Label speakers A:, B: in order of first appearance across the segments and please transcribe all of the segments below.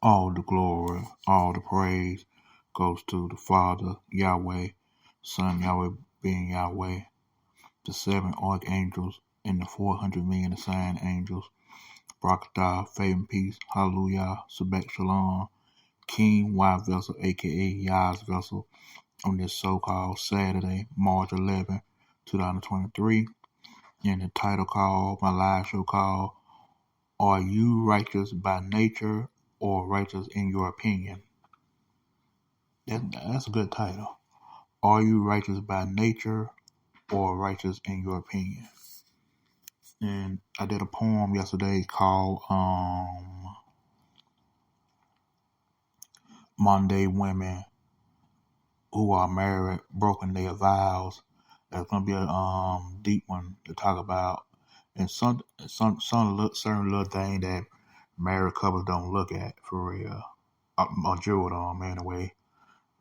A: All the glory, all the praise goes to the Father, Yahweh, Son Yahweh being Yahweh, the seven archangels, and the 400 million assigned angels. Barakatah, faith and peace, hallelujah, Sabek Shalom, King Y Vessel, aka YAH'S Vessel, on this so-called Saturday, March 11, 2023, and the title called, my live show called, Are You Righteous by Nature or Righteous in Your Opinion? That's a good title. Are you righteous by nature or righteous in your opinion? And I did a poem yesterday called Monday Women Who Are Married Broken Their Vows. That's gonna be a deep one to talk about, and some certain little thing that married couples don't look at for real. Or jeweled on, man. Anyway,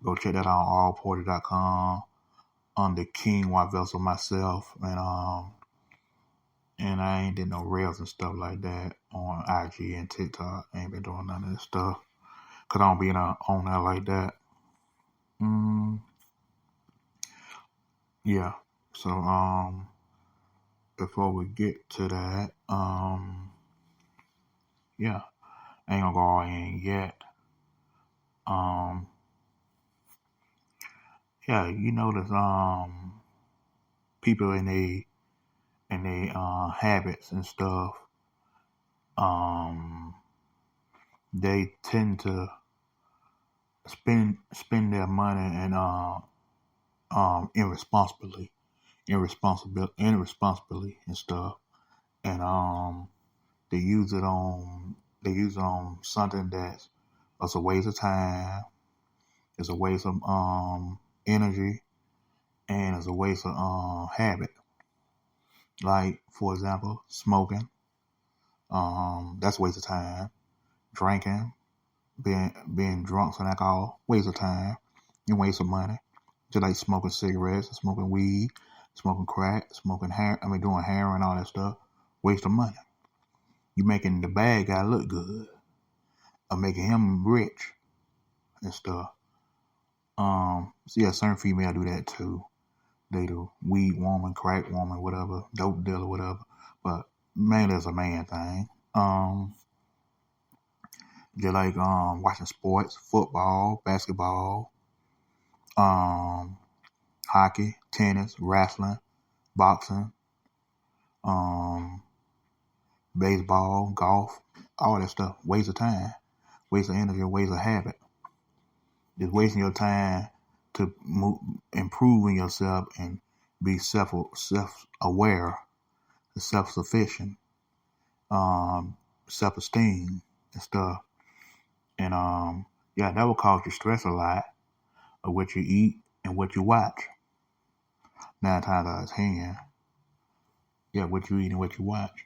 A: go check that out on allporter.com under King Y Vessel myself, and I ain't did no rails and stuff like that on IG and TikTok. I ain't been doing none of this stuff because I don't be on there like that. Yeah. So before we get to that, yeah, I ain't gonna go all in yet. Yeah, you notice people in they habits and stuff, they tend to spend their money and irresponsibly and stuff, and they use it on something that's a waste of time, it's a waste of energy, and it's a waste of habit. Like, for example, smoking, that's a waste of time. Drinking, being drunk on alcohol, waste of time, and waste of money. Just like smoking cigarettes, smoking weed, smoking crack, doing heroin, all that stuff, waste of money. You making the bad guy look good, or making him rich and stuff. So yeah, certain female do that too. They do weed woman, crack woman, whatever, dope dealer, whatever. But mainly it's a man thing. Just like watching sports, football, basketball, um, hockey, tennis, wrestling, boxing, um, baseball, golf, all that stuff. Waste of time, waste of energy, waste of habit. Just wasting your time to improving yourself and be self-aware, self-sufficient, self-esteem and stuff. And yeah, that will cause you stress a lot of what you eat and what you watch. 9 times out of 10, yeah, what you eat and what you watch.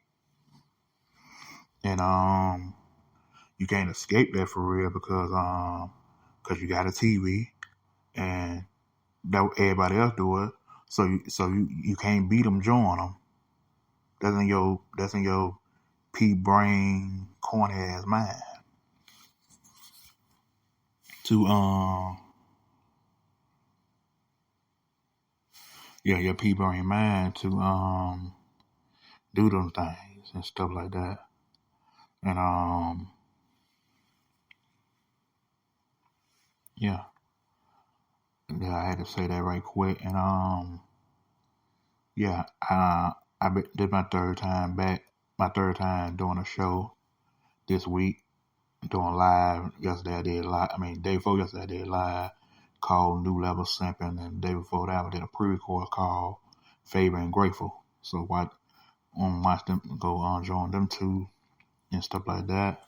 A: And you can't escape that for real because you got a TV and that everybody else do it. So you can't beat them, join them. That's in your pea brain corny ass mind. To yeah, your pea brain mind to do them things and stuff like that. And yeah. Yeah, I had to say that right quick. And yeah, did my third time back, my third time doing a show this week, doing live. Yesterday I did live. Day before yesterday I did live called New Level Simping, and the day before that I did a pre-record called Favor and Grateful. So watch them, go on, join them too and stuff like that.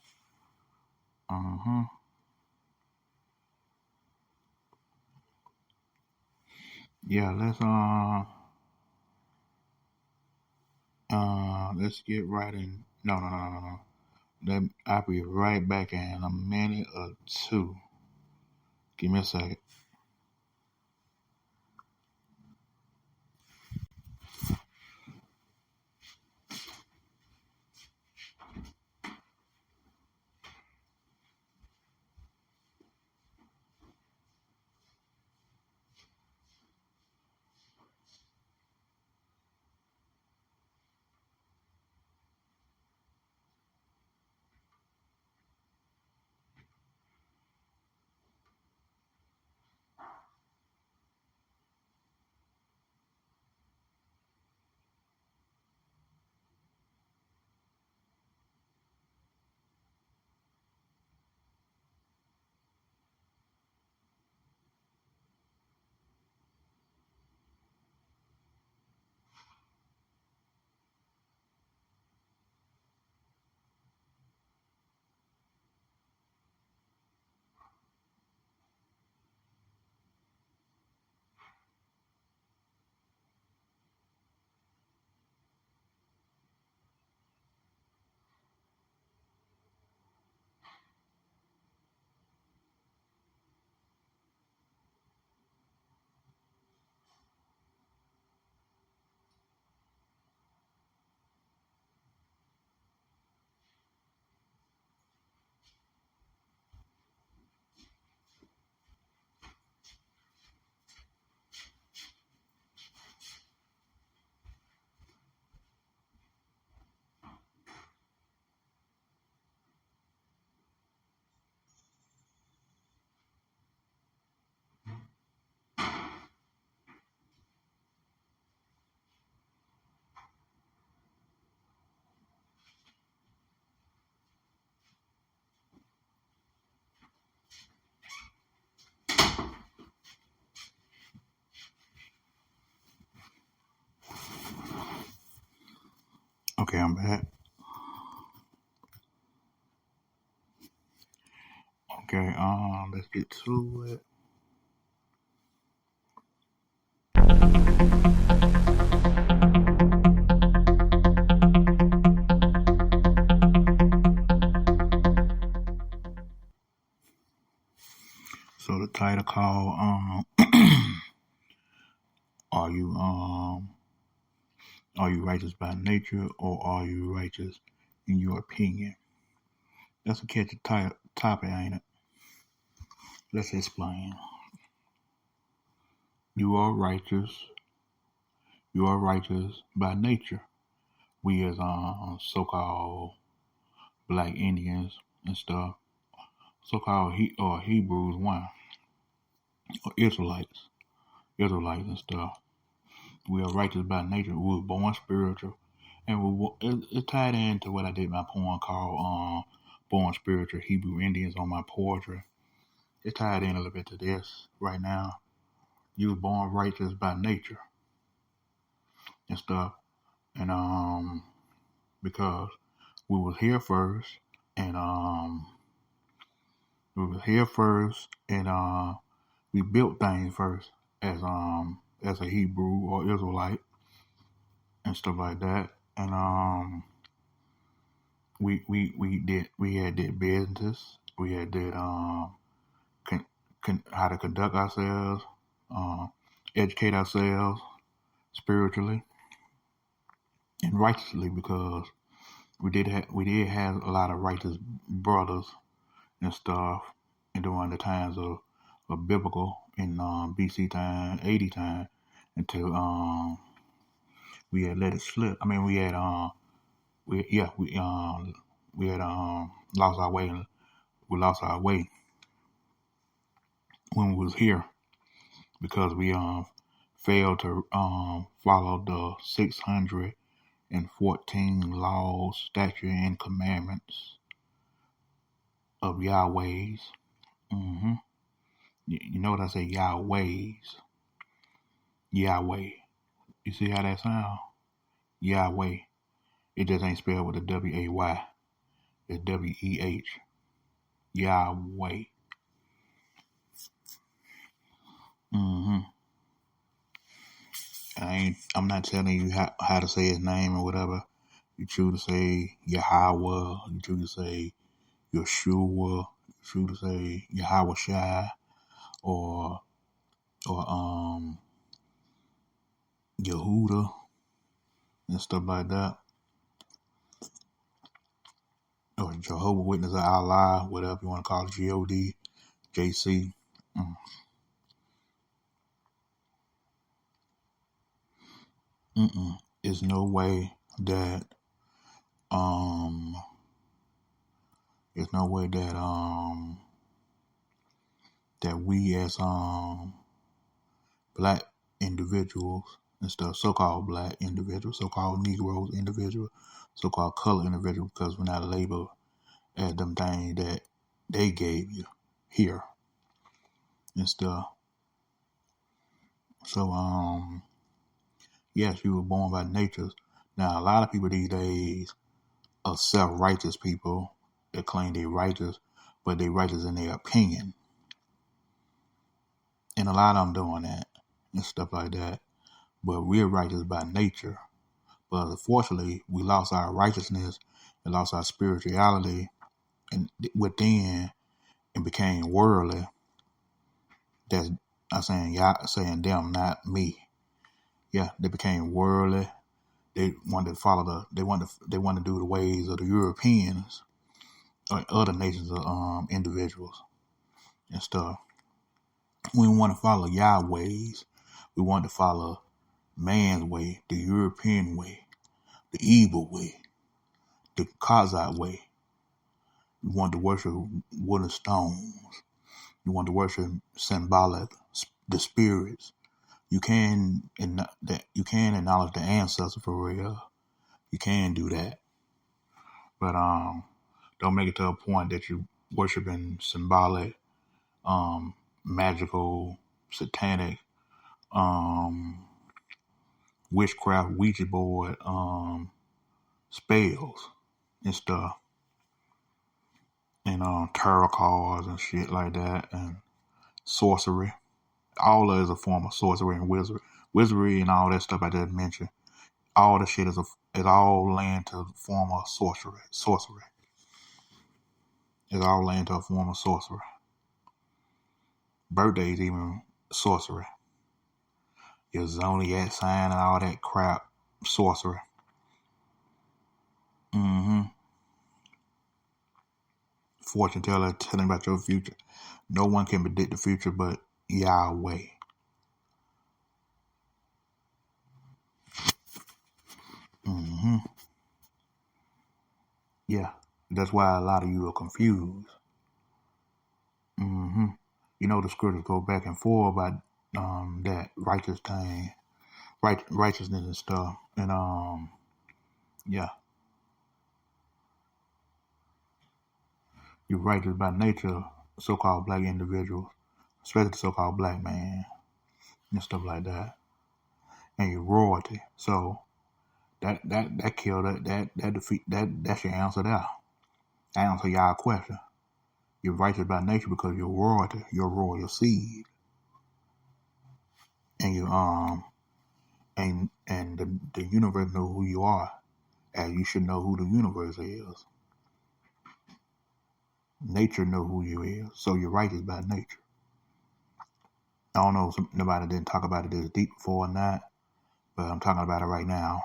A: Yeah, let's get right in. No. I'll be right back in a minute or two. Give me a second. I'm back. Okay, let's get to it. So the title called are you righteous by nature or are you righteous in your opinion? That's a catchy topic, ain't it? Let's explain. You are righteous. You are righteous by nature. We as so-called Black Indians and stuff, so-called Hebrews one or Israelites and stuff. We are righteous by nature. We were born spiritual, and it tied into what I did my poem called "Born Spiritual Hebrew Indians" on my poetry. It tied in a little bit to this right now. You were born righteous by nature and stuff, and because we was here first, and we built things first as a Hebrew or Israelite and stuff like that, and we had did business, we had did how to conduct ourselves, educate ourselves spiritually and righteously, because we did have a lot of righteous brothers and stuff, and during the times of biblical in BC time, 80 time, until we had let it slip. I mean, we had we had lost our way. We lost our way when we was here because we failed to follow the 614 laws, statutes, and commandments of Yahweh's. Mm-hmm. You know what I say? Yahweh's. Yahweh. You see how that sounds? Yahweh. It just ain't spelled with a W-A-Y. It's W-E-H. Yahweh. Mm-hmm. I'm not telling you how to say his name or whatever. You choose to say Yahweh. You choose to say Yeshua. You choose to say Yahweh Shai or Yehuda and stuff like that. Or Jehovah Witness or Allah, whatever you want to call it, G-O-D, J-C. There's no way that that we as black individuals and stuff, so-called black individuals, so-called Negroes individuals, so-called colored individuals, because we're not labeled as them things that they gave you here and stuff. So yes, you were born by nature. Now a lot of people these days are self-righteous people that claim they're righteous, but they righteous in their opinion. And a lot of them doing that and stuff like that. But we're righteous by nature. But unfortunately, we lost our righteousness and lost our spirituality and within and became worldly. That's I'm saying them, not me. Yeah, they became worldly. They wanted to follow they want to do the ways of the Europeans or other nations of individuals and stuff. We didn't want to follow Yahweh's. We wanted to follow man's way, the European way, the evil way, the Kazakh way. We wanted to worship wooden stones. You want to worship symbolic, the spirits. You can acknowledge the ancestors for real. You can do that, but don't make it to a point that you worshiping symbolic, magical, satanic, witchcraft, Ouija board, spells and stuff, and tarot cards and shit like that, and sorcery. All of it is a form of sorcery and wizardry and all that stuff I just mentioned. All the shit is all laying to a form of sorcery. It's all laying to a form of sorcery. Birthdays even sorcery. Your zodiac sign and all that crap, sorcery. Fortune teller telling about your future. No one can predict the future but Yahweh. Yeah, that's why a lot of you are confused. You know the scriptures go back and forth about that righteous thing, righteousness and stuff, and yeah, you're righteous by nature, so-called black individuals, especially the so-called black man and stuff like that, and your royalty. So that killed that defeat that's your answer there. I answer y'all question. You're righteous by nature because you're royalty, you're royal seed, and you and the universe know who you are, and you should know who the universe is. Nature know who you is, so you're righteous by nature. I don't know if nobody didn't talk about it this deep before or not, but I'm talking about it right now.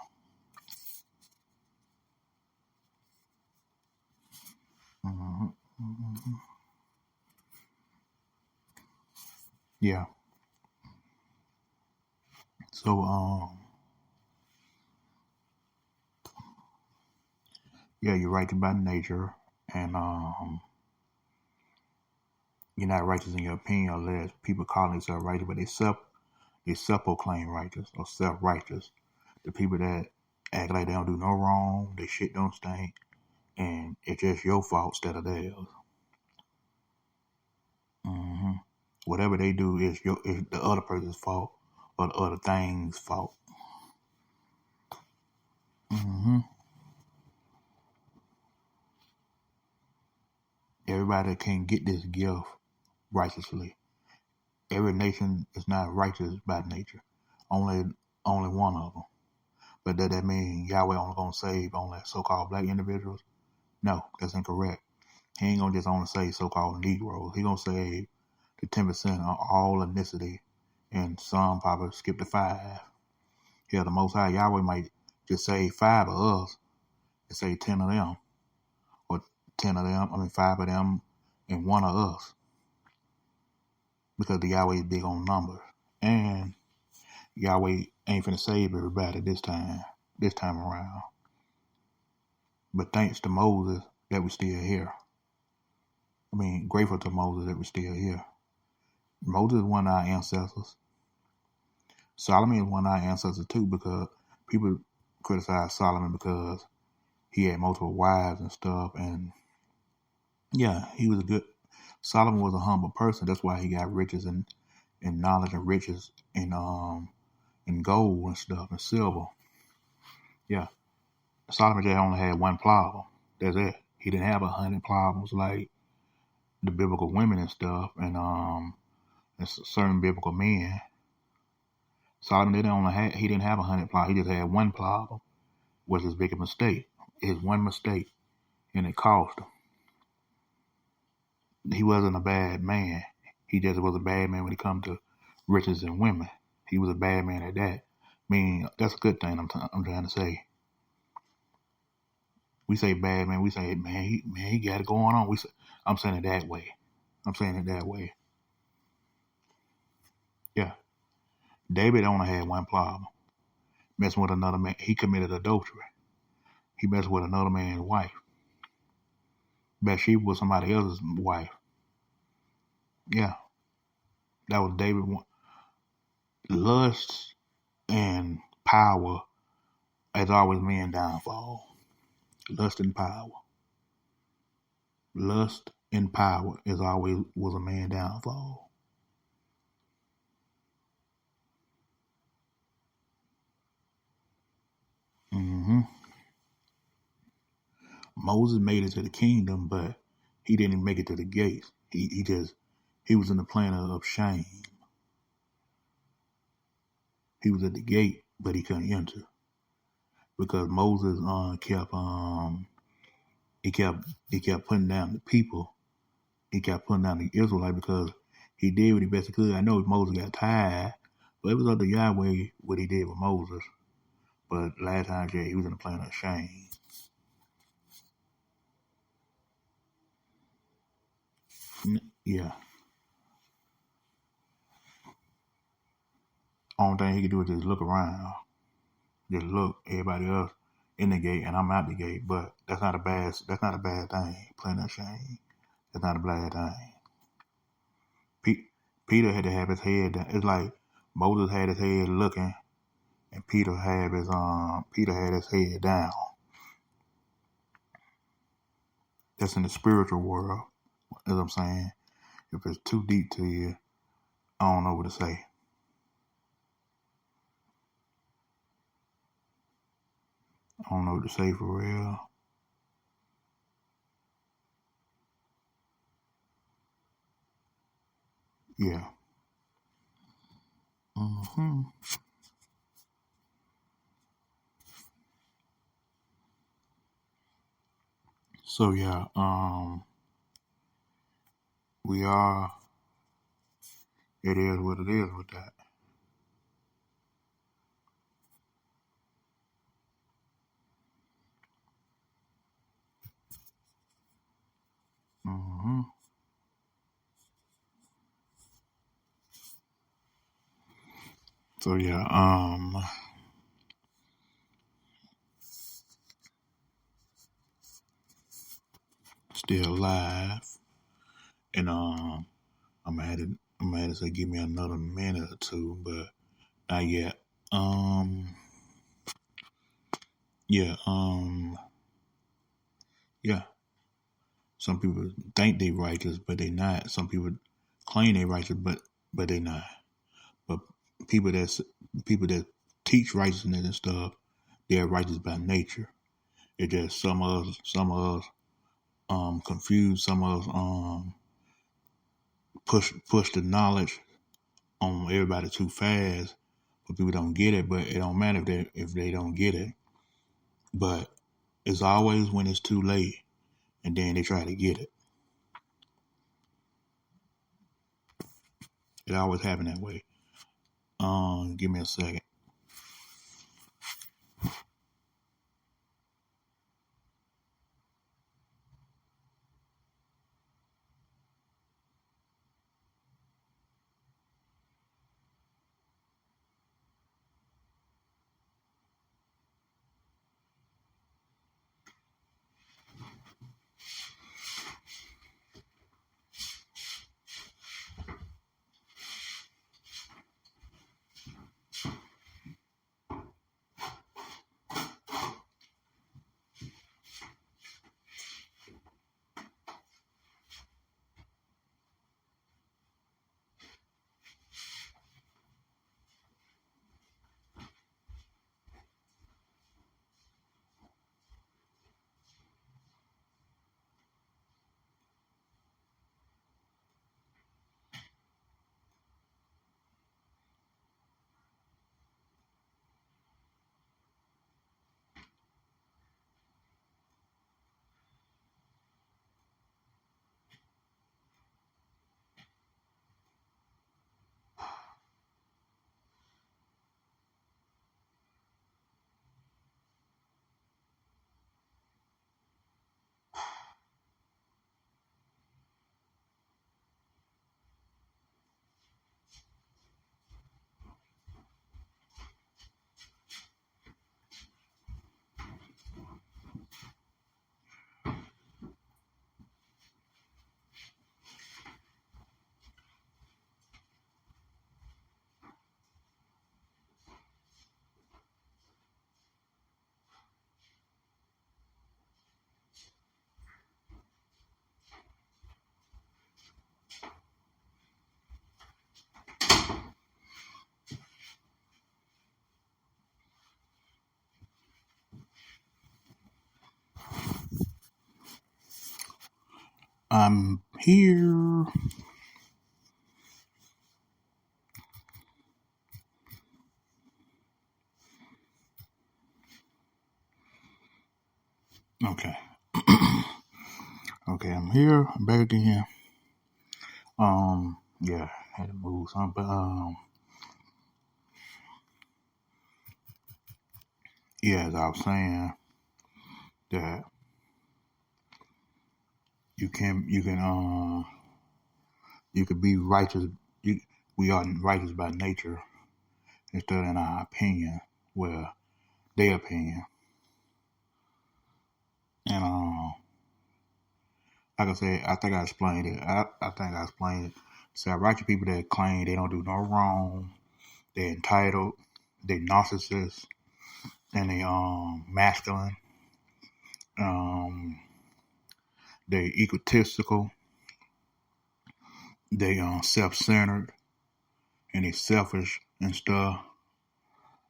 A: Yeah. So yeah, you're righteous by nature, and you're not righteous in your opinion unless people call themselves righteous, but they self-proclaim righteous or self-righteous. The people that act like they don't do no wrong, their shit don't stink, and it's just your fault instead of theirs. Whatever they do is the other person's fault or the other thing's fault. Everybody can get this gift righteously. Every nation is not righteous by nature. Only one of them. But does that mean Yahweh only gonna save only so-called black individuals? No, that's incorrect. He ain't gonna just only save so-called Negroes. He gonna save the 10% of all ethnicity, and some probably skip to 5. Yeah, the Most High Yahweh might just save 5 of us and save 10 of them, or 5 of them, and 1 of us, because the Yahweh is big on numbers, and Yahweh ain't finna save everybody this time around. But thanks to Moses that we're still here. Grateful to Moses that we're still here. Moses is one of our ancestors. Solomon is one of our ancestors too, because people criticize Solomon because he had multiple wives and stuff, and yeah, he was Solomon was a humble person. That's why he got riches and knowledge and riches and gold and stuff and silver. Yeah, Solomon just only had one problem. That's it. He didn't have 100 problems like the biblical women and stuff, and certain biblical men. Solomon he didn't have 100 problems. He just had one problem, was his biggest mistake. His one mistake, and it cost him. He wasn't a bad man. He just was a bad man when it comes to riches and women. He was a bad man at that. That's a good thing. I'm trying to say. We say bad man. We say he got it going on. I'm saying it that way. Yeah. David only had one problem. Messing with another man. He committed adultery. He messed with another man's wife. Bathsheba was somebody else's wife. Yeah. That was David. Lust and power has always been downfall. Lust and power. Lust and power is always was a man downfall. Moses made it to the kingdom, but he didn't make it to the gates. He was in the planet of shame. He was at the gate, but he couldn't enter because Moses he kept putting down the people. He kept putting down the Israelites because he did what he best could. I know Moses got tired, but it was up to Yahweh what he did with Moses. But last time, yeah, he was in the planet of shame. Yeah. Only thing he could do is just look around. Just look everybody else in the gate and I'm out the gate. But that's not a bad thing. Planet of shame. That's not a bad thing. Peter had to have his head down. It's like Moses had his head looking and Peter had his head down. That's in the spiritual world. As I'm saying. If it's too deep to you, I don't know what to say. I don't know what to say for real. Yeah. Mm-hmm. So yeah, we are. It is what it is with that. Mm-hmm. So yeah, still alive, and I'm at it. I'm at it. Say, give me another minute or two, but not yet. Um, yeah, yeah. Some people think they righteous, but they not. Some people claim they righteous, but they not. But people that people that teach righteousness and stuff, they're righteous by nature. It just some of us confuse, some of us push the knowledge on everybody too fast, but people don't get it. But it don't matter if they don't get it. But it's always when it's too late, and then they try to get it. It always happen that way. Give me a second. I'm here. Okay. Okay, I'm here. I'm back again. Yeah, had to move something, but yeah, as I was saying, that you could be righteous. We are righteous by nature instead of in our opinion, well, their opinion, and like I said, I think I explained it. I think I explained it. So righteous people that claim they don't do no wrong, they're entitled, they narcissists, and they masculine, um, they egotistical, they self-centered, and they selfish and stuff,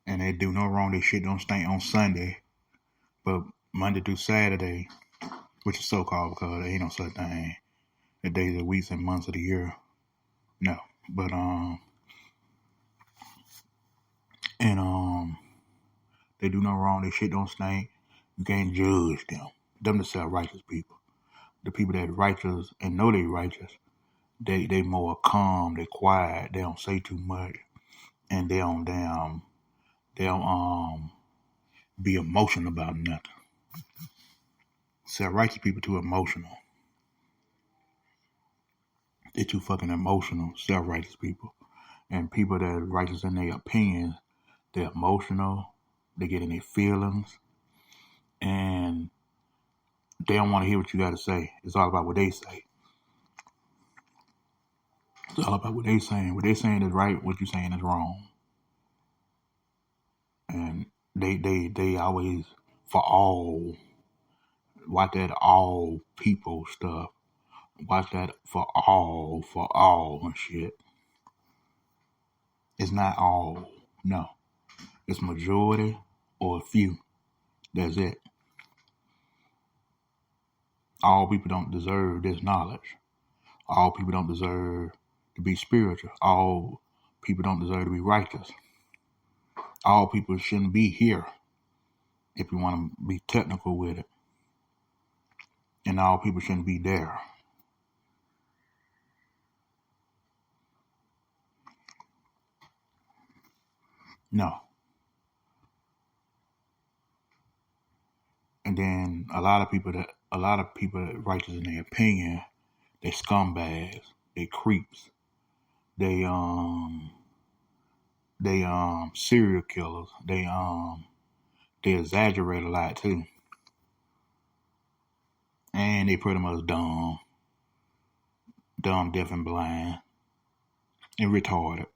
A: and they do no wrong. They shit don't stink on Sunday, but Monday through Saturday, which is so called because there ain't no such thing. The days of weeks and months of the year, no. But and they do no wrong. They shit don't stink. You can't judge them. Them the self-righteous people. The people that righteous and know they righteous, they more calm, they quiet, they don't say too much, and they don't be emotional about nothing. Self-righteous people too emotional. They too fucking emotional, self-righteous people. And people that are righteous in their opinions, they're emotional, they get in their feelings, and they don't want to hear what you got to say. It's all about what they say. It's all about what they saying. What they saying is right, what you saying is wrong. And they always, for all, watch that all people stuff. Watch that for all and shit. It's not all, no. It's majority or a few. That's it. All people don't deserve this knowledge. All people don't deserve to be spiritual. All people don't deserve to be righteous. All people shouldn't be here if you want to be technical with it. And all people shouldn't be there. No. And then a lot of people that righteous in their opinion, they scumbags, they creeps, they serial killers, they exaggerate a lot too. And they pretty much dumb, deaf and blind, and retarded.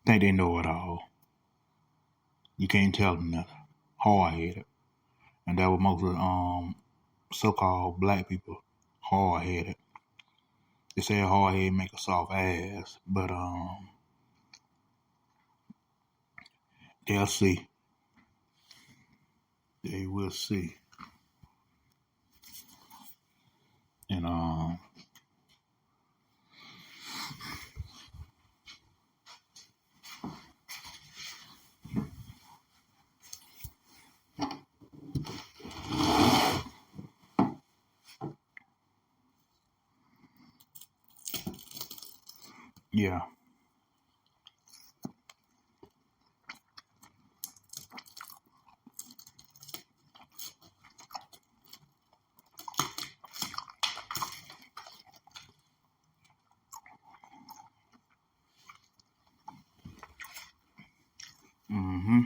A: Think they know it all. You can't tell them nothing. Hard headed. And that was most of the so-called black people, hard headed. They say a hard head make a soft ass, but they'll see. They will see. And yeah. Mm-hmm.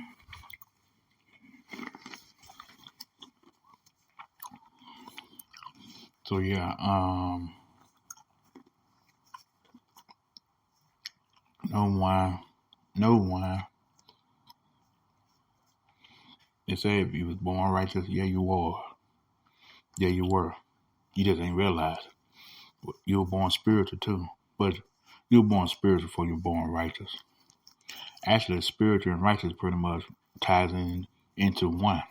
A: So yeah, no one. They say if you was born righteous, yeah you were. Yeah you were. You just ain't realize it. You were born spiritual too. But you were born spiritual before you were born righteous. Actually spiritual and righteous pretty much ties into one.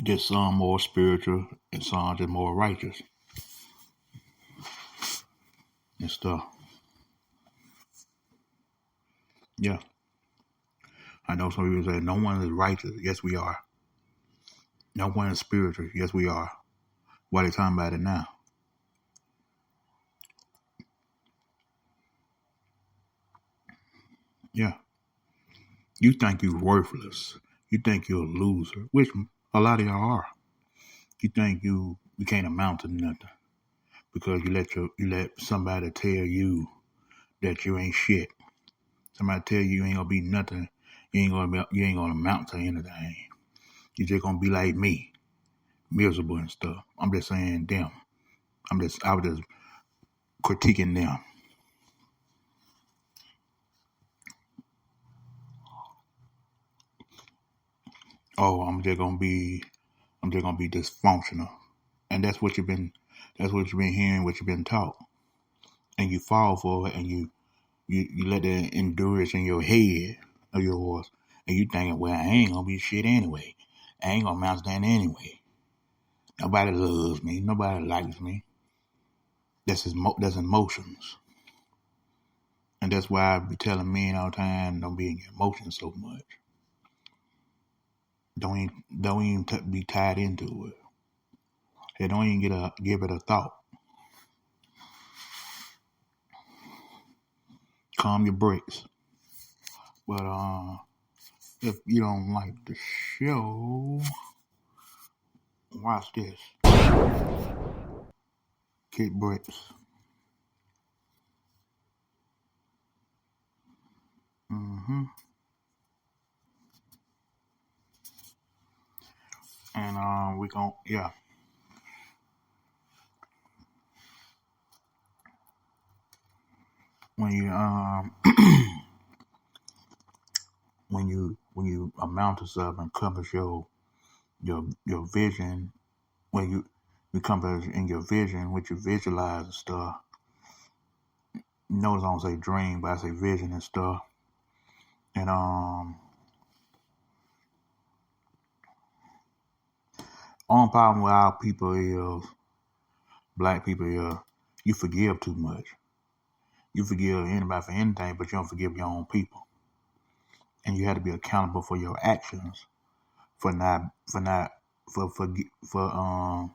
A: Just some more spiritual and some just more righteous and stuff. Yeah. I know some people say no one is righteous. Yes, we are. No one is spiritual. Yes, we are. Why are they talking about it now? Yeah. You think you're worthless. You think you're a loser, which a lot of y'all are. You think you can't amount to nothing because you let somebody tell you that you ain't shit. Somebody tell you ain't gonna be nothing. You ain't gonna amount to anything. You just gonna be like me, miserable and stuff. I'm just saying, damn. I was just critiquing them. Oh, I'm just gonna be dysfunctional. And that's what you've been hearing, what you've been taught. And you fall for it and you let that endurance in your head of yours and you thinking, well, I ain't gonna be shit anyway. I ain't gonna amount to that anyway. Nobody loves me. Nobody likes me. That's emotions. And that's why I be telling men all the time, don't be in your emotions so much. Don't even be tied into it. Hey, don't even give it a thought. Calm your brakes. But if you don't like the show, watch this. Kick brakes. Mm-hmm. And we gon' yeah. When you when you amount to something and compass your vision, when you compass in your vision, what you visualize and stuff. Notice I don't say dream, but I say vision and stuff. And only problem with our people is black people is you forgive too much. You forgive anybody for anything, but you don't forgive your own people. And you have to be accountable for your actions, for not for not for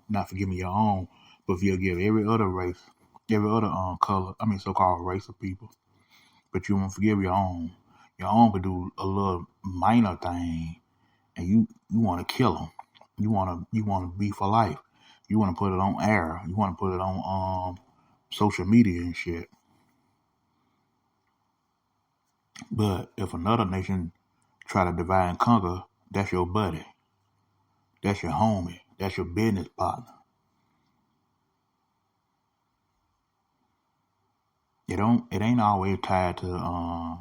A: not forgiving your own, but if you give every other race, every other color, I mean so-called race of people, but you won't forgive your own. Your own could do a little minor thing, and you want to kill them. You want to be for life. You want to put it on air. You want to put it on social media and shit. But if another nation try to divide and conquer, that's your buddy. That's your homie. That's your business partner. It ain't always tied to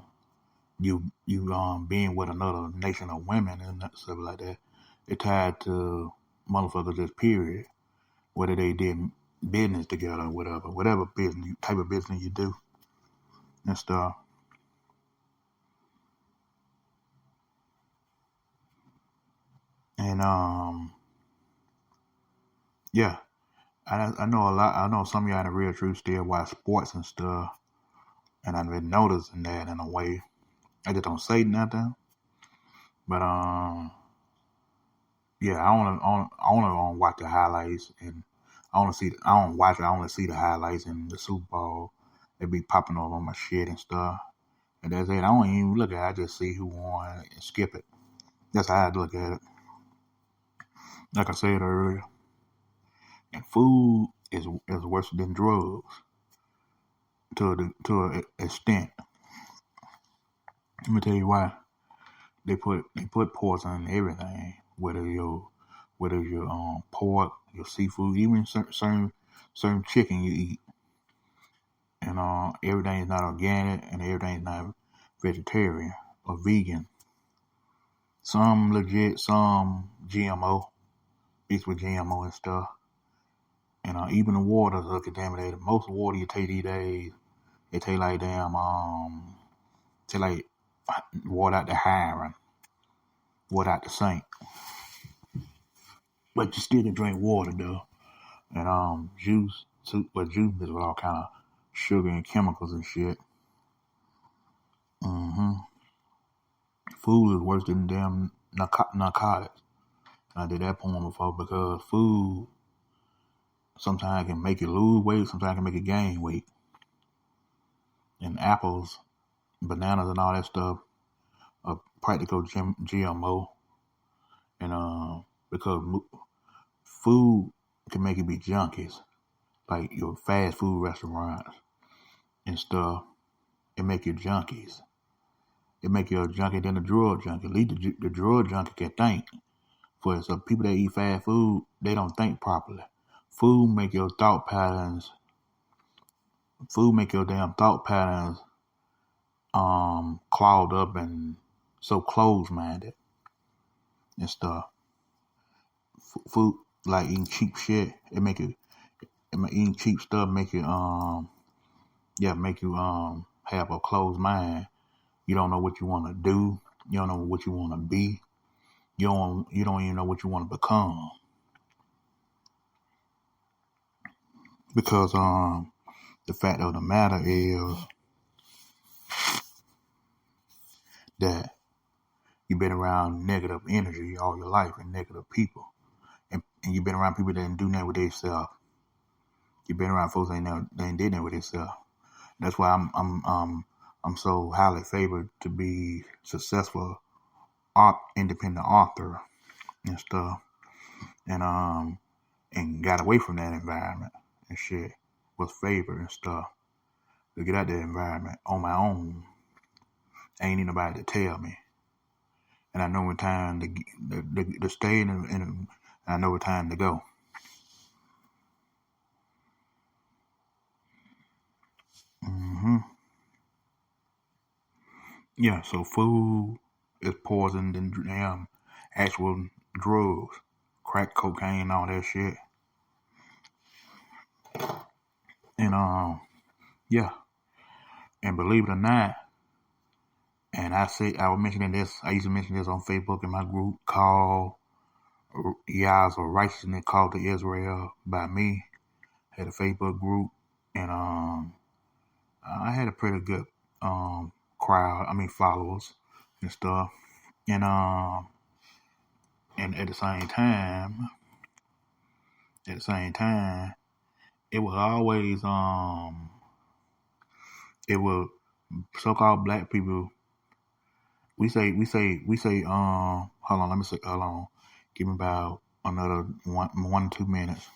A: you being with another nation of women and stuff like that. It tied to motherfuckers just period. Whether they did business together or whatever business type of business you do and stuff. And yeah, I know a lot. I know some of y'all in the real truth still watch sports and stuff, and I've been noticing that in a way. I just don't say nothing, but yeah, I want to watch the highlights, and I want to see. I don't watch it. I want to see the highlights in the Super Bowl. They be popping over on my shit and stuff, and that's it. I don't even look at it. I just see who won and skip it. That's how I look at it. Like I said earlier, and food is worse than drugs to an extent. Let me tell you why. They put poison in everything. Whether your pork, your seafood, even certain chicken you eat, and everything is not organic and everything is not vegetarian or vegan. Some legit, some GMO, mixed with GMO and stuff. And even the waters are contaminated. Most water you take these days, it taste like damn taste like water out the hydrant, water out the sink. but you still can drink water though. And juice, but juice is with all kind of sugar and chemicals and shit. hmm Food is worse than damn narcotics. I did that poem before because food sometimes can make you lose weight, sometimes can make you gain weight. And apples, bananas, and all that stuff are practical GMO. And because food can make you be junkies, like your fast food restaurants and stuff. It make you junkies. It make you a junkie than a drug junkie. At least the drug junkie can think. For some people that eat fast food, they don't think properly. Food make your thought patterns. Food make your damn thought patterns clogged up and so closed minded and stuff. Food like eating cheap shit. Eating cheap stuff make you have a closed mind. You don't know what you want to do. You don't know what you want to be. You don't even know what you want to become. Because the fact of the matter is that you've been around negative energy all your life and negative people. And you've been around people that didn't do nothing with themselves. You've been around folks that ain't did nothing with themselves. That's why I'm so highly favored to be successful independent author and stuff. And got away from that environment and shit. Was favored and stuff. To get out that environment on my own. Ain't need nobody to tell me. And I know when time to stay and I know when time to go. Yeah, so food is poison than actual drugs, crack cocaine, all that shit. And yeah, and believe it or not, and I was mentioning this. I used to mention this on Facebook in my group called YAH'S or Righteousness Called to Israel by me. Had a Facebook group, and I had a pretty good crowd. I mean followers and stuff. And at the same time, it was always it was so-called black people. We say hold on, let me say hold on. Give me about another 2 minutes.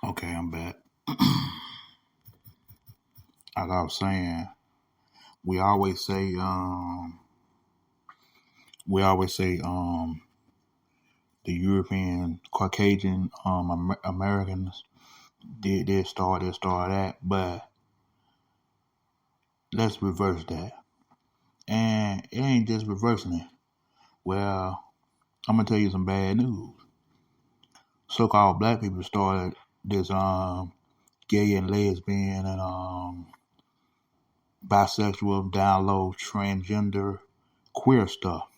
A: Okay, I'm back. Like I was saying, we always say the European Caucasian Americans did start that, but let's reverse that. And it ain't just reversing it. Well, I'm gonna tell you some bad news. So-called black people started this gay and lesbian and bisexual, down low, transgender, queer stuff.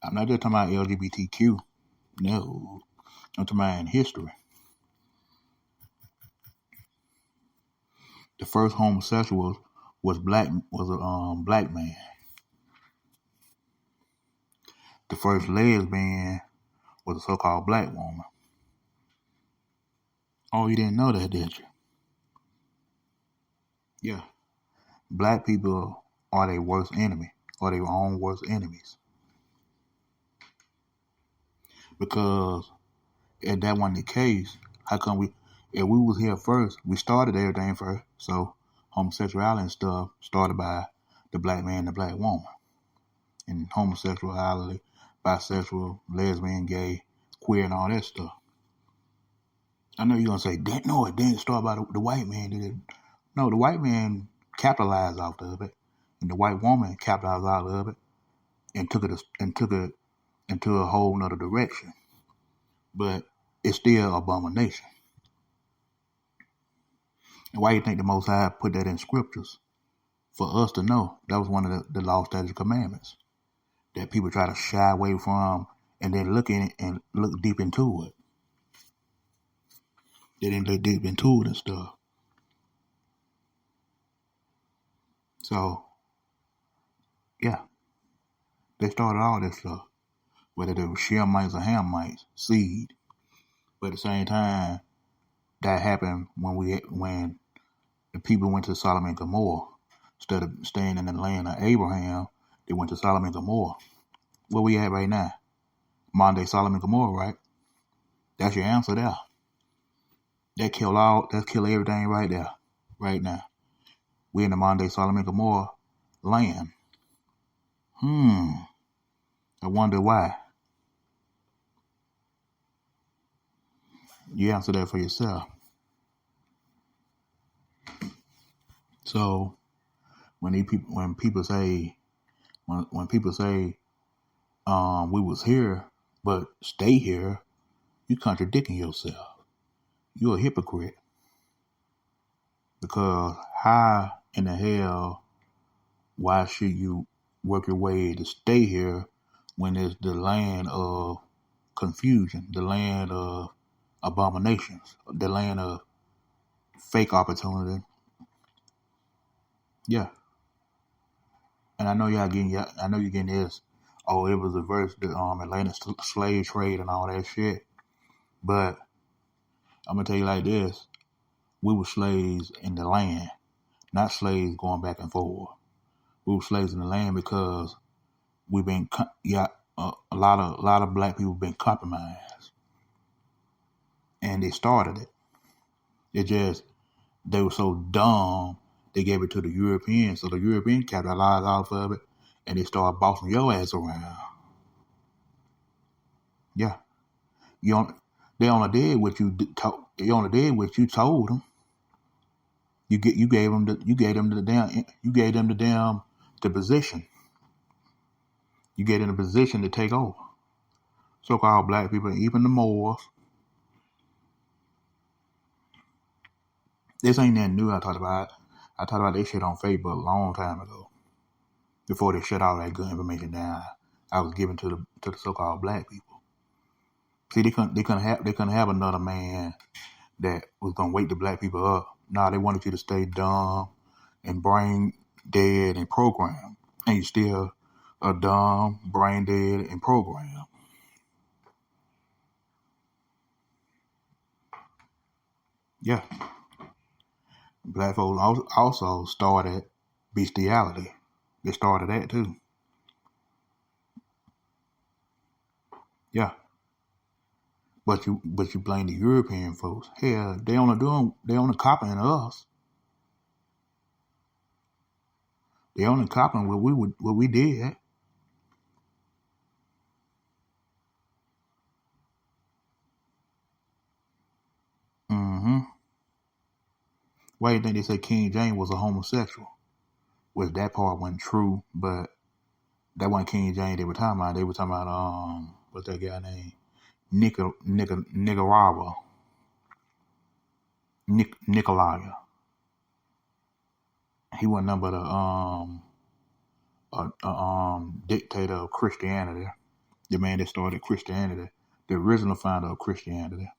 A: I'm not just talking about LGBTQ. No, I'm talking about in history. The first homosexual was a black man. The first lesbian was a so-called black woman. Oh, you didn't know that, did you? Yeah. Black people are their worst enemy, or their own worst enemies. Because if that wasn't the case, how come if we was here first, we started everything first. So homosexuality and stuff started by the black man and the black woman. And homosexuality, bisexual, lesbian, gay, queer, and all that stuff. I know you're going to say, no, it didn't start by the white man, did it? No, the white man capitalized off of it, and the white woman capitalized out of it and took it into a whole nother direction. But it's still abomination. And why do you think the Most High put that in scriptures? For us to know. That was one of the law, statutes, and commandments that people try to shy away from and then look in it and look deep into it. They didn't look deep into it and stuff. So, yeah. They started all this stuff. Whether they were Shemites or Hamites, seed. But at the same time, that happened when the people went to Sodom and Gomorrah. Instead of staying in the land of Abraham, they went to Sodom and Gomorrah. Where we at right now? Modern day Sodom and Gomorrah, right? That's your answer there. That kill everything right there, right now. We in the modern day Sodom and Gomorrah land. I wonder why. You answer that for yourself. So when people say we was here but stay here, you contradicting yourself. You're a hypocrite. Because how in the hell, why should you work your way to stay here when it's the land of confusion, the land of abominations, the land of fake opportunity? Yeah. And I know you're getting this. Oh, it was a verse, the Atlantic slave trade and all that shit. But I'm gonna tell you like this: we were slaves in the land, not slaves going back and forth. We were slaves in the land because we've been a lot of black people been compromised, and they started it. They were so dumb they gave it to the Europeans, so the Europeans capitalized off of it, and they started bossing your ass around. Yeah, they only did what you told them. You gave them the position. You gave them the position to take over. So-called black people, even the Moors. This ain't nothing new. I talked about this shit on Facebook a long time ago. Before they shut all that good information down, I was given to the so-called black people. See, they couldn't have another man that was gonna wake the black people up. Nah, they wanted you to stay dumb and brain dead and programmed, and you still a dumb, brain dead, and programmed. Yeah. Black folks also started bestiality. They started that too. Yeah. But you blame the European folks. Hell, they only copying us. They only copying what we did. Mm-hmm. Why do you think they say King James was a homosexual? Which that part wasn't true, but that wasn't King James they were talking about. They were talking about what's that guy name? Nicaragua. Nicolaya. He wasn't nothing but a dictator of Christianity. The man that started Christianity, the original founder of Christianity.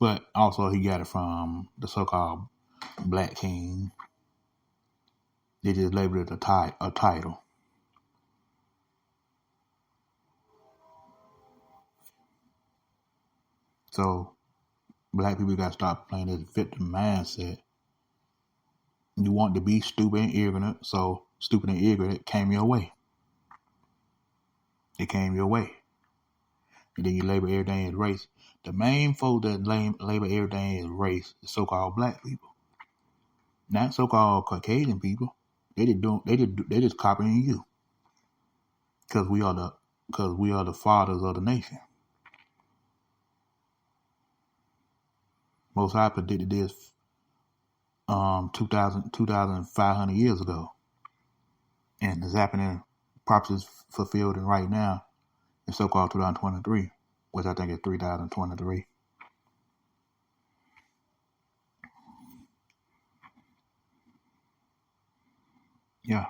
A: But also he got it from the so-called Black King. They just labeled it a title. So black people got to stop playing this victim mindset. You want to be stupid and ignorant, so stupid and ignorant came your way. It came your way. And then you label everything as race. The main folk that label everything as race is so-called black people. Not so-called Caucasian people. They just copying you. Because we are the fathers of the nation. Most High predicted this 2,500 years ago. And it's happening, prophecies fulfilled right now in so-called 2023, which I think is 3023. Yeah.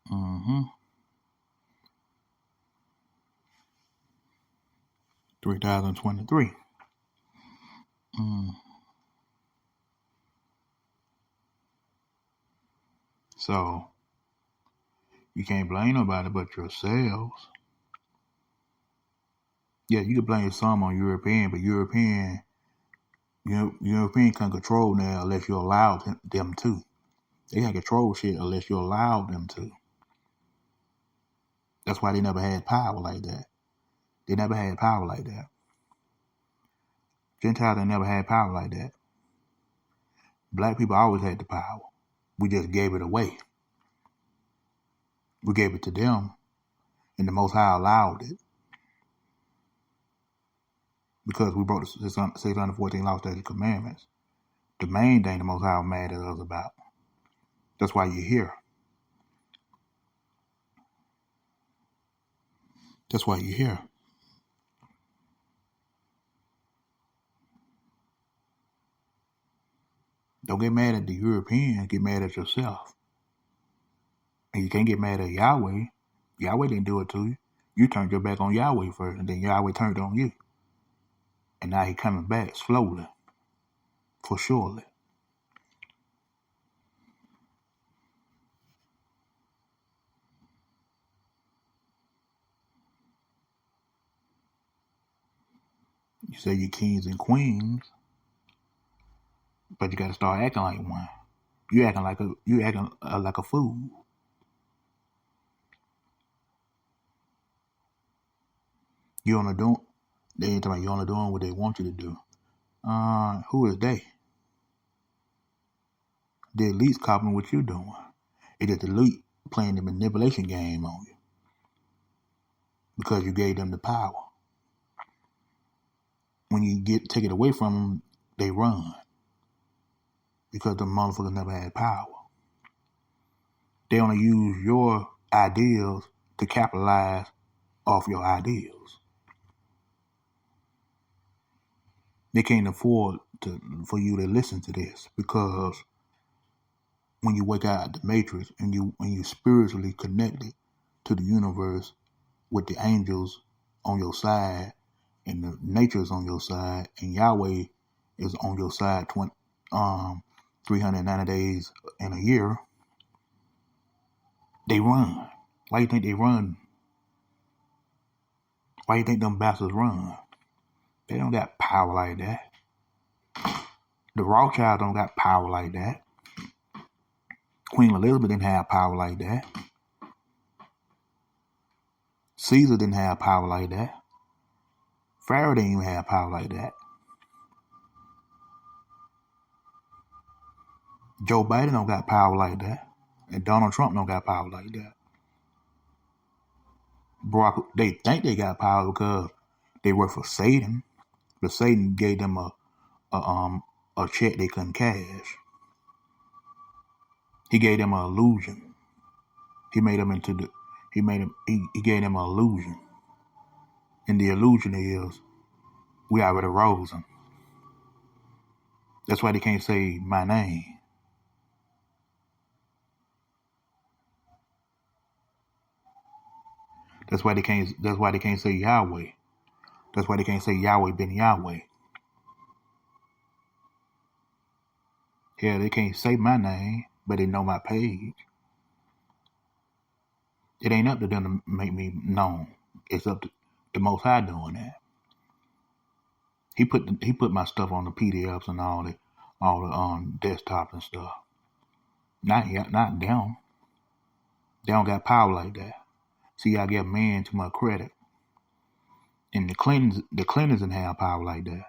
A: Mm-hmm. 3023. So you can't blame nobody but yourselves. Yeah, you can blame some on European, but European can't control now unless you allow them to. They can't control shit unless you allow them to. That's why they never had power like that. They never had power like that. Gentiles, they never had power like that. Black people always had the power. We just gave it away. We gave it to them, and the Most High allowed it. Because we broke the 614 law, statutes, commandments. The main thing the Most High was mad at us about. That's why you're here. That's why you're here. Don't get mad at the Europeans, get mad at yourself. And you can't get mad at Yahweh. Yahweh didn't do it to you. You turned your back on Yahweh first, and then Yahweh turned on you. And now he's coming back slowly, for surely. You say you're kings and queens, but you got to start acting like one. You acting like a fool. You only doing they ain't talking about you only doing what they want you to do. Who is they? The elite's copying what you're doing. It is the elite playing the manipulation game on you because you gave them the power. When you take it away from them, they run because the motherfuckers never had power. They only use your ideals to capitalize off your ideals. They can't afford for you to listen to this because when you wake out the matrix and you spiritually connected to the universe with the angels on your side and the nature is on your side and Yahweh is on your side 390 days in a year, they run. Why you think they run? Why you think them bastards run? They don't got power like that. The Rothschilds don't got power like that. Queen Elizabeth didn't have power like that. Caesar didn't have power like that. Pharaoh didn't even have power like that. Joe Biden don't got power like that. And Donald Trump don't got power like that. They think they got power because they work for Satan, but Satan gave them a check they couldn't cash. He gave them an illusion. He made them into the. He gave them an illusion, and the illusion is we already rose them. That's why they can't say my name. That's why they can't. That's why they can't say Yahweh. That's why they can't say Yahweh ben Yahweh. Yeah, they can't say my name, but they know my page. It ain't up to them to make me known. It's up to the Most High doing that. He put my stuff on the PDFs and all the desktops and stuff. Not them. They don't got power like that. See, I give man too much credit. And the Clintons didn't have power like that.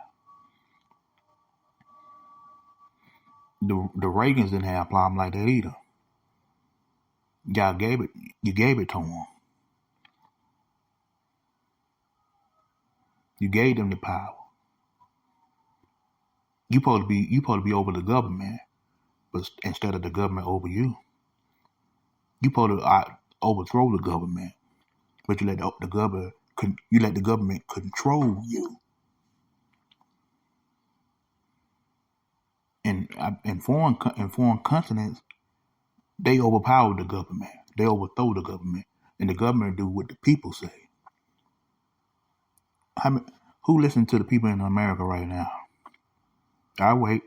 A: The Reagans didn't have a problem like that either. God gave it. You gave it to them. You gave them the power. You supposed to be over the government, but instead of the government over you, you supposed to overthrow the government, but you let the government control you. And in foreign continents, they overpower the government. They overthrow the government, and the government do what the people say. Who listens to the people in America right now? I wait.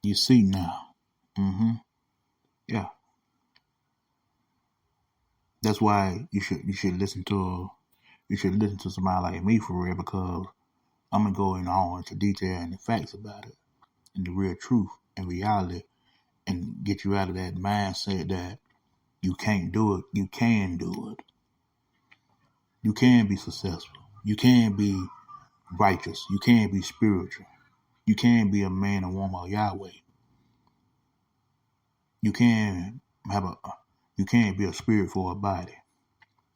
A: You see now. Yeah. That's why you should listen to somebody like me for real, because I'm gonna go into detail and the facts about it and the real truth and reality, and get you out of that mindset that you can't do it. You can do it. You can be successful. You can be righteous. You can be spiritual. You can be a man and woman of Yahweh. You can be a spirit for a body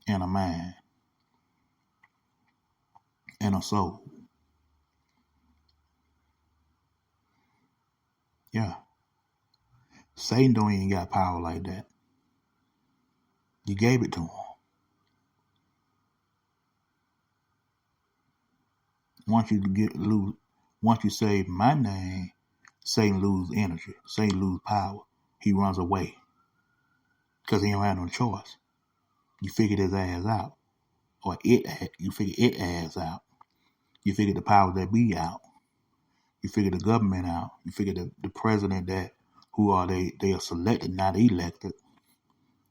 A: and a mind and a soul. Yeah. Satan don't even got power like that. You gave it to him. Once you say my name, Satan lose energy. Satan lose power. He runs away because he don't have no choice. You figured his ass out, or you figure it ass out. You figure the powers that be out. You figure the government out. You figure the president they are selected, not elected.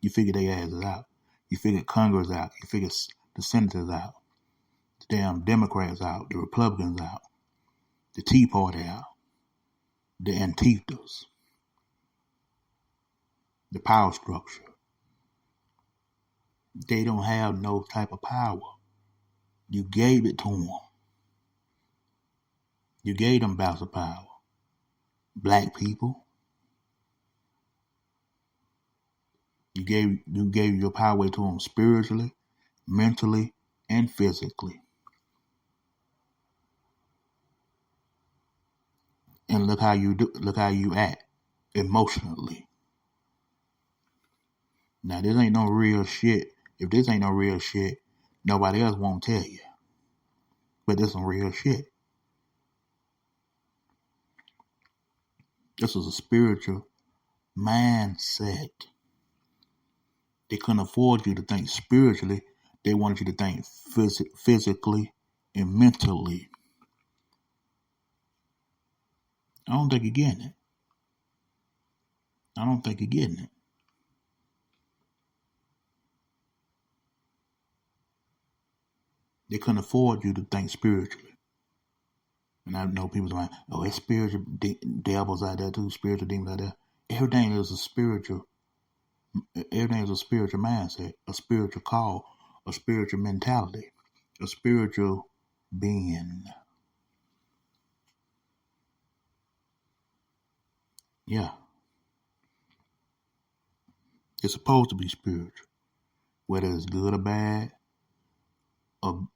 A: You figure they asses out. You figure Congress out. You figure the senators out. The damn Democrats out. The Republicans out. The Tea Party out. The Antifas. The power structure. They don't have no type of power. You gave it to them. You gave them bouts of power. Black people. You gave your power to them spiritually, mentally, and physically. And look how you act emotionally. Now this ain't no real shit. If this ain't no real shit, nobody else won't tell you. But this some real shit. This was a spiritual mindset. They couldn't afford you to think spiritually. They wanted you to think physically and mentally. I don't think you're getting it. I don't think you're getting it. They couldn't afford you to think spiritually. And I know people saying, oh, it's spiritual devils out there too, spiritual demons out there. Everything is a spiritual mindset, a spiritual call, a spiritual mentality, a spiritual being. Yeah. It's supposed to be spiritual. Whether it's good or bad, or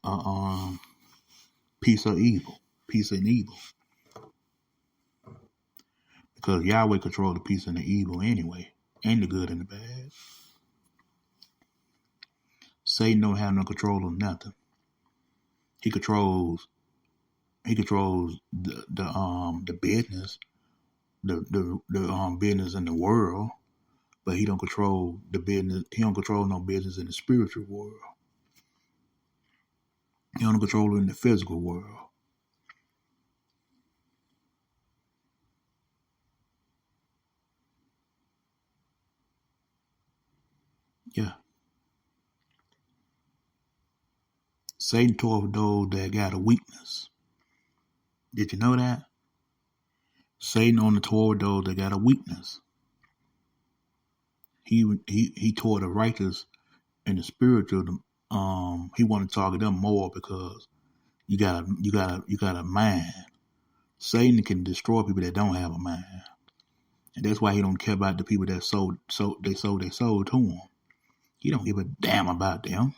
A: peace or evil. Peace and evil. Because Yahweh controls the peace and the evil anyway. And the good and the bad. Satan don't have no control of nothing. He controls the business, the business in the world, but he don't control the business. He don't control no business in the spiritual world. He don't control it in the physical world. Yeah. Satan toward those that got a weakness. Did you know that? Satan only toward those that got a weakness. He toward the righteous and the spiritual. He wanted to target them more because you got a mind. Satan can destroy people that don't have a mind, and that's why he don't care about the people that sold their soul to him. He don't give a damn about them.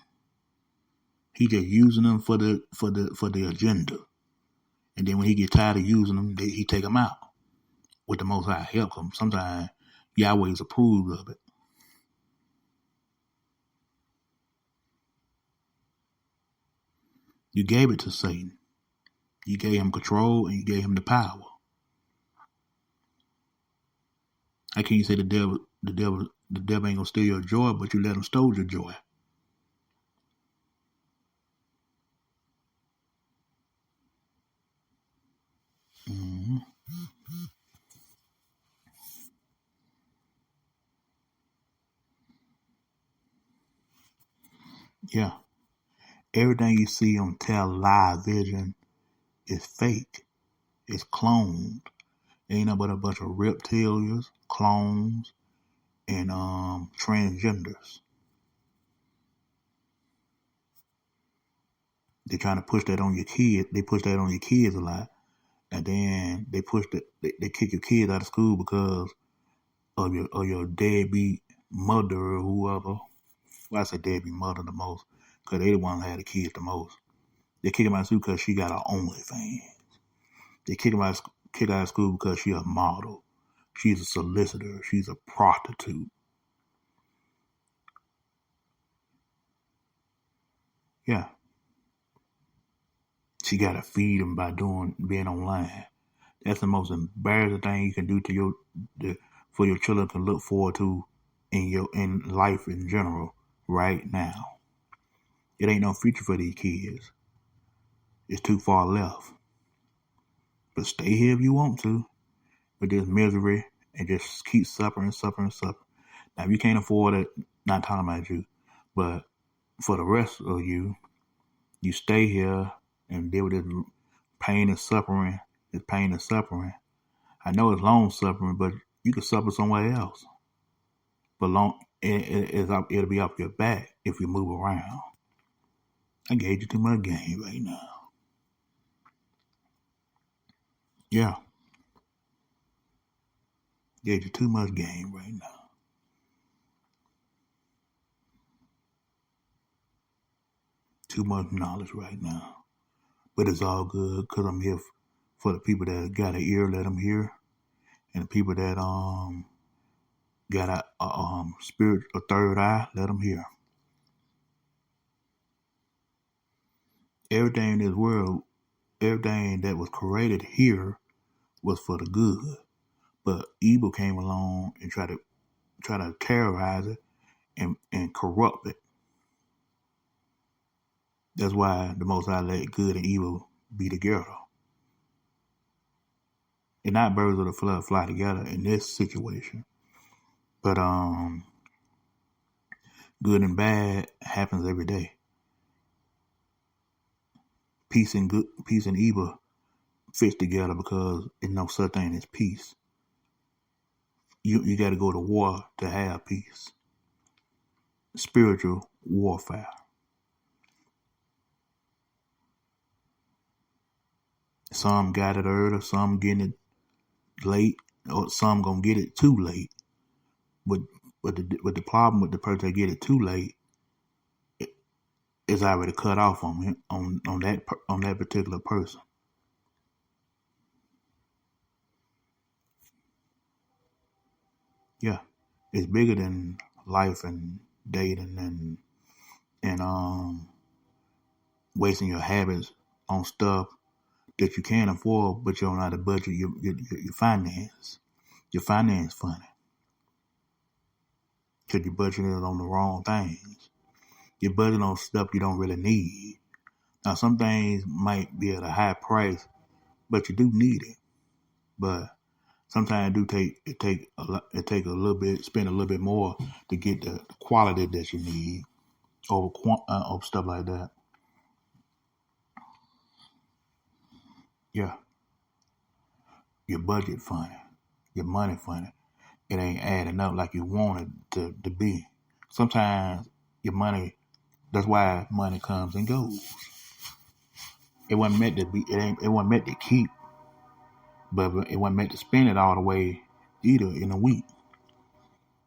A: He just using them for the agenda, and then when he get tired of using them, he take them out. With the Most High help him. Sometimes Yahweh's approved of it. You gave it to Satan. You gave him control and you gave him the power. How can you say the devil ain't gonna steal your joy, but you let him steal your joy? Mm-hmm. Yeah. Everything you see on television is fake. It's cloned. Ain't nothing but a bunch of reptilians, clones, and transgenders. They're trying to push that on your kids. They push that on your kids a lot. And then they kick your kids out of school because of your deadbeat mother or whoever. Well, I say deadbeat mother the most because they the one who had the kids the most. They kick him out of school because she got her OnlyFans. They kick her out of school because she a model. She's a solicitor. She's a prostitute. Yeah. She got to feed them by being online. That's the most embarrassing thing you can do for your children to look forward to in life in general right now. It ain't no future for these kids. It's too far left. But stay here if you want to with this misery and just keep suffering. Now, if you can't afford it, not talking about you, but for the rest of you, you stay here and deal with this pain and suffering. This pain and suffering. I know it's long suffering, but you can suffer somewhere else. But it'll be off your back if you move around. I gave you too much game right now. Yeah, gave you too much game right now. Too much knowledge right now. But it's all good because I'm here for the people that got an ear, let them hear, and the people that got a spirit, a third eye, let them hear. Everything in this world, everything that was created here was for the good. But evil came along and tried to terrorize it and corrupt it. That's why the Most High let good and evil be together. And not birds of the flood fly together in this situation. But good and bad happens every day. Peace and evil fits together because there's no such thing as peace. You got to go to war to have peace. Spiritual warfare. Some got it early, some getting it late, or some gonna get it too late. But the problem with the person that get it too late, it's already cut off on him on that particular person. Yeah, it's bigger than life and dating and wasting your habits on stuff that you can't afford, but you don't know how to budget your finance. Your finance funny because you budgeted on the wrong things. You budget on stuff you don't really need. Now, some things might be at a high price, but you do need it. But sometimes it take a little bit, spend a little bit more to get the quality that you need over stuff like that. Yeah, your budget funny, your money funny. It ain't adding up like you want it to be. Sometimes your money. That's why money comes and goes. It wasn't meant to be. It wasn't meant to keep, but it wasn't meant to spend it all the way either in a week.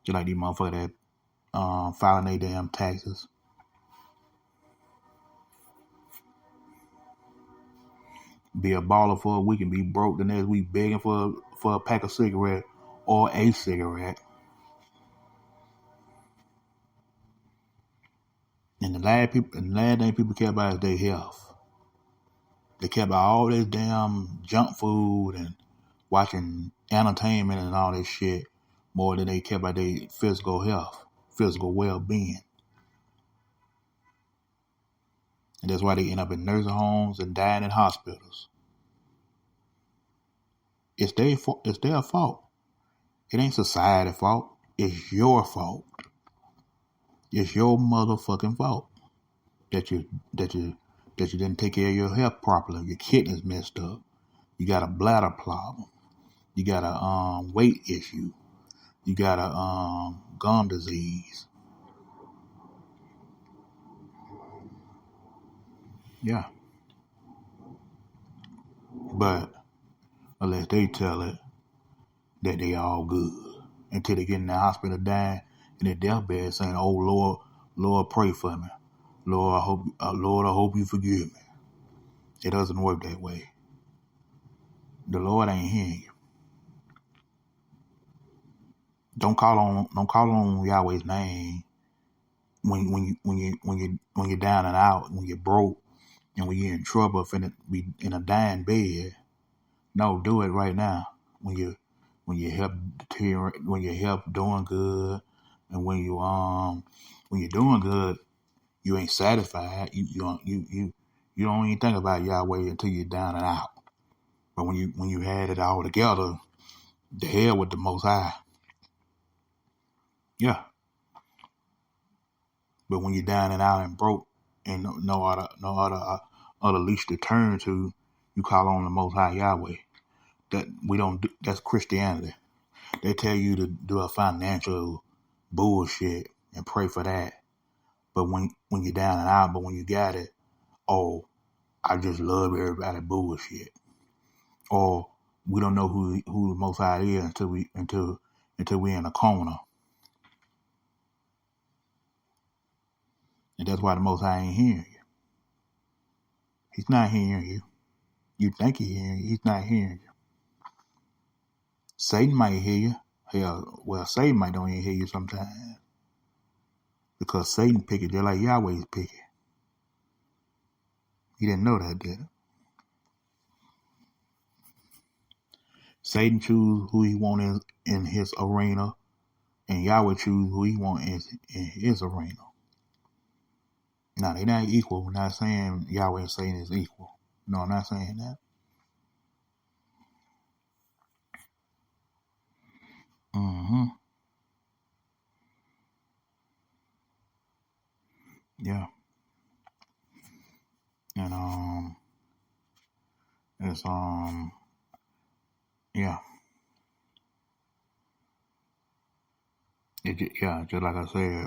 A: Just like these motherfuckers that filing their damn taxes. Be a baller for a week and be broke the next week begging for a pack of cigarette or a cigarette. And the last thing people care about is their health. They care about all this damn junk food and watching entertainment and all this shit more than they care about their physical health, physical well-being. And that's why they end up in nursing homes and dying in hospitals. It's their fault. It ain't society's fault. It's your fault. It's your motherfucking fault that you didn't take care of your health properly. Your kidneys messed up. You got a bladder problem. You got a weight issue. You got a gum disease. Yeah. But unless they tell it that they all good until they get in the hospital dying in their deathbed saying, "Oh Lord, pray for me. Lord, I hope you forgive me." It doesn't work that way. The Lord ain't hearing you. Don't call on Yahweh's name when you're down and out, when you're broke, and when you're in trouble, finna be in a dying bed. No, do it right now. When your health doing good, and when you're doing good, you ain't satisfied. You don't even think about Yahweh until you're down and out. But when you had it all together, the hell with the Most High. Yeah. But when you're down and out and broke, and no other leash to turn to, you call on the Most High Yahweh. That we don't do, that's Christianity. They tell you to do a financial bullshit and pray for that. But when you're down and out, but when you got it, oh, I just love everybody bullshit. Or we don't know who the Most High is until we're in a corner. And that's why the Most High ain't hearing you. He's not hearing you. You think he's hearing you. He's not hearing you. Satan might hear you. Hell, well, Satan might don't even hear you sometimes. Because Satan pick it just like Yahweh's pick it. You didn't know that, did it? Satan choose who he want in his arena, and Yahweh choose who he want in his arena. Now, they're not equal. We're not saying Yahweh and Satan is equal. No, I'm not saying that. Mm-hmm. Yeah. And it's yeah. Yeah, just like I said,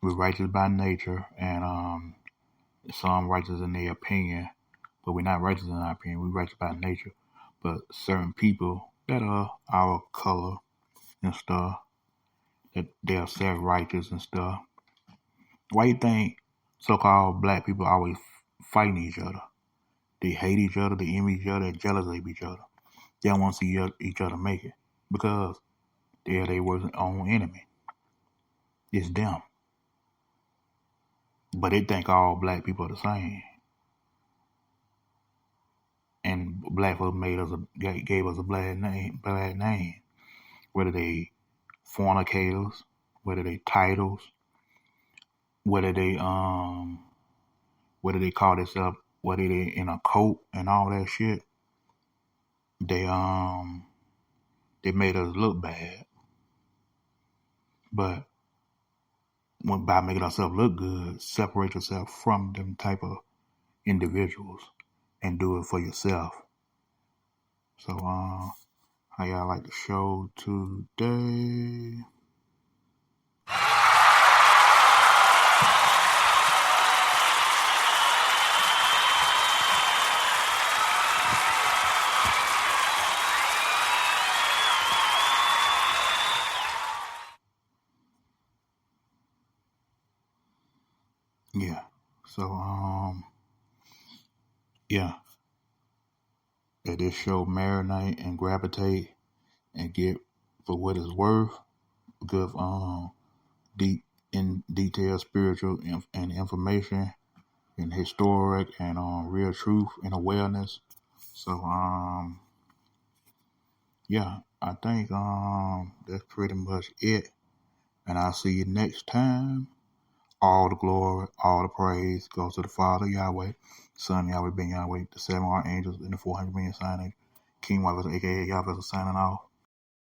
A: we're righteous by nature, and some righteous in their opinion, but we're not righteous in our opinion. We're righteous by nature. But certain people that are our color and stuff, that they're self-righteous and stuff. Why you think so-called black people always fighting each other? They hate each other, they envy each other, they're jealous of each other. They don't want to see each other make it because they're their worst own enemy. It's them. But they think all black people are the same. And black folks gave us a bad name. Whether they fornicators, whether they titles, whether they call themselves, whether they in a cult and all that shit. They made us look bad. But by making ourselves look good, separate yourself from them type of individuals and do it for yourself. So how y'all like the show today? Yeah. So yeah. Let this show marinate and gravitate and get for what it's worth. Good deep in detailed spiritual and information and historic and real truth and awareness. So yeah, I think that's pretty much it. And I'll see you next time. All the glory, all the praise goes to the Father Yahweh, Son Yahweh, Ben Yahweh, the 7 archangels, and the 400 million signing. King Yahweh, aka Yahweh, signing off.